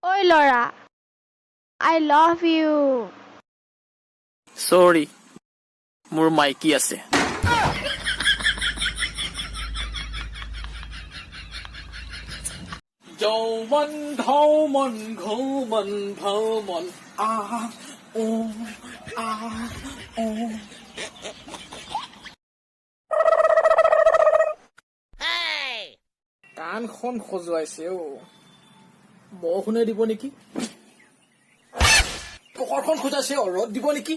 ঐ ল'ৰা, I love you. Sorry, মোৰ মাইকী আছে। যৌৱন ধৌমন ঘৌমন ভৌমন ও কাণখন খজুৱাইছে বৰষুণে দিব নেকি? পকৰখন খোজাইছে ৰ'দ দিব নেকি?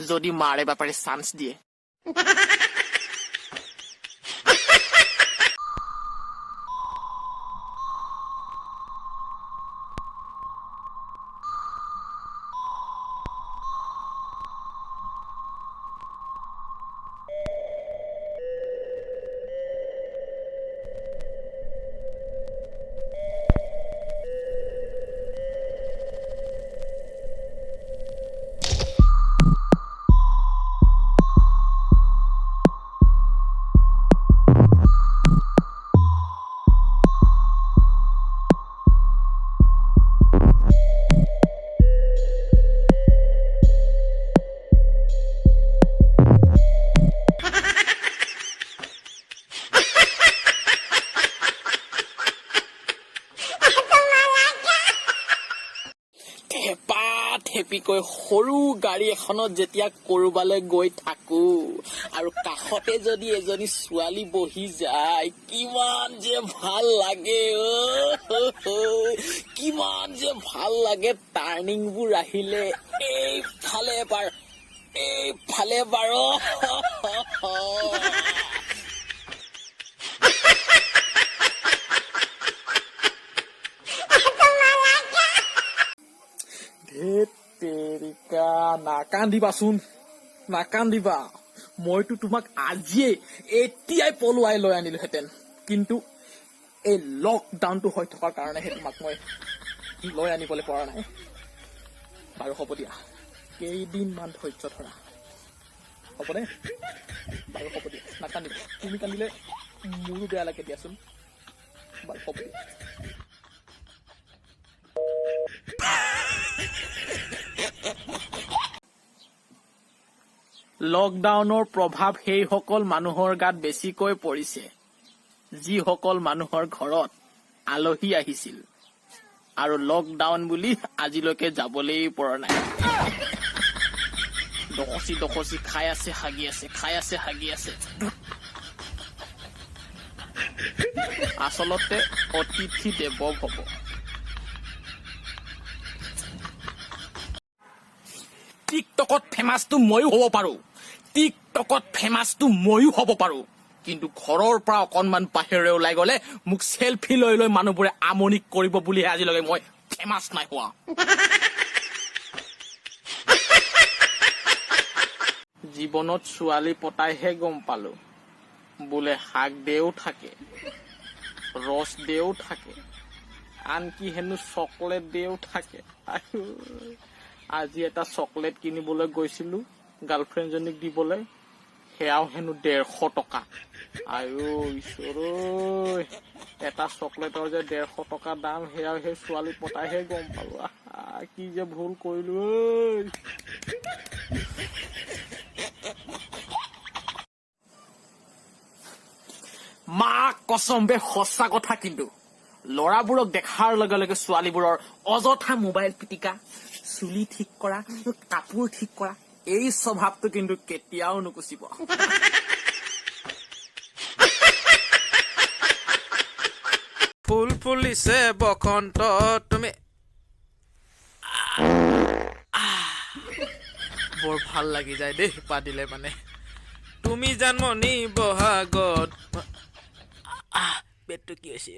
যদি মাৰে বাপাৰে চান্স দিয়ে হেপিকৈ সৰু গাড়ী এখনত যেতিয়া কৰবালৈ গৈ থাকো আৰু কাষতে যদি এজনী ছোৱালী বহি যায় কিমান যে ভাল লাগে কিমান যে ভাল লাগে টাৰ্ণিংবোৰ আহিলে এইফালে এবাৰ তেৰিকা নাকান্দিবা মইতো তোমাক আজিয়ে এতিয়াই পলুৱাই লৈ আনিলোহেঁতেন কিন্তু এই লকডাউনটো হৈ থকাৰ কাৰণেহে তোমাক মই লৈ আনিবলৈ পৰা নাই বাৰু হ'ব দিয়া কেইদিনমান ধৈৰ্য ধৰা হ'বনে বাৰু হ'ব দিয়া নাকান্দিবা তুমি কান্দিলে মোৰো বেয়া লাগে দিয়াচোন বাৰু হ'ব দিয়া লকডাউনৰ প্ৰভাৱ সেইসকল মানুহৰ গাত বেছিকৈ পৰিছে যিসকল মানুহৰ ঘৰত আলহী আহিছিল আৰু লকডাউন বুলি আজিলৈকে যাবলৈ পৰা নাই দখচি খাই আছে হাগি আছে আচলতে অতিথি দেৱ ভৱ টিকটকত ফেমাছটো ময়ো হ'ব পাৰো কিন্তু ঘৰৰ পৰা অকনমান বাহিৰলৈ ওলাই গলে মোক চেলফি লৈ মানুহবোৰে আমনি কৰিব বুলিহে আজিলৈকে মই ফেমাছ নাই হোৱা জীৱনত ছোৱালী পতাইহে গম পালো বোলে শাক দেও থাকে ৰস দেও থাকে আনকি হেনো চকলেট দেও থাকে আজি এটা চকলেট কিনিবলৈ গৈছিলো গাৰ্লফ্ৰেণ্ডজনীক দিবলৈ সেয়াও হেনো 150 টকা আয়ো ঈশ্বৰ এটা চকলেটৰ যে 150 টকা দাম সেয়াও সেই ছোৱালী পতাইহে গম পালো কি যে ভুল কৰিলো মা কসম বে সঁচা কথা কিন্তু ল'ৰাবোৰক দেখাৰ লগে লগে ছোৱালীবোৰৰ অযথা মোবাইল পিটিকা চুলি ঠিক কৰা কাপোৰ ঠিক কৰা এই স্বভাৱটো কিন্তু কেতিয়াও নুকুচিব ফুল ফুলিছে বসন্ত তুমি বৰ ভাল লাগি যায় দেই পাতিলে মানে তুমি জানমনি বহাগত পেটটো কি হৈছে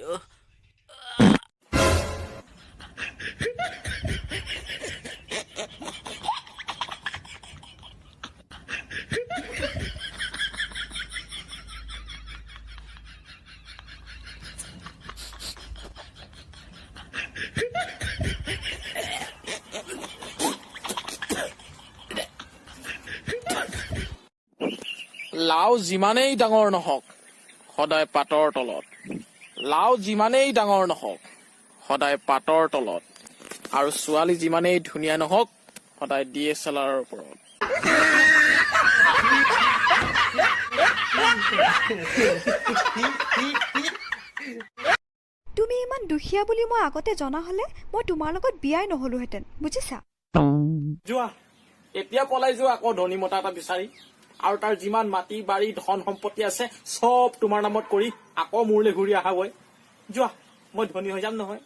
লাও যিমানেই ডাঙৰ নহওক সদায় পাতৰ তলত লাও যিমানেই ডাঙৰ নহওক সদায় পাতৰ তলত আৰু ছোৱালী যিমানেই ধুনীয়া নহওক সদায় DSLR ৰ ওপৰত তুমি ইমান দুখীয়া বুলি মই আগতে জনা হলে মই তোমাৰ লগত বিয়াই নহলোহেঁতেন বুজিছা যোৱা এতিয়া পলাই যোৱা আকৌ ধনী মতা এটা বিচাৰি আৰু তাৰ যিমান মাটি বাৰী ধন সম্পত্তি আছে চব তোমাৰ নামত কৰি আকৌ মোৰলৈ ঘূৰি আহা গৈ যোৱা মই ধনী হৈ যাম নহয়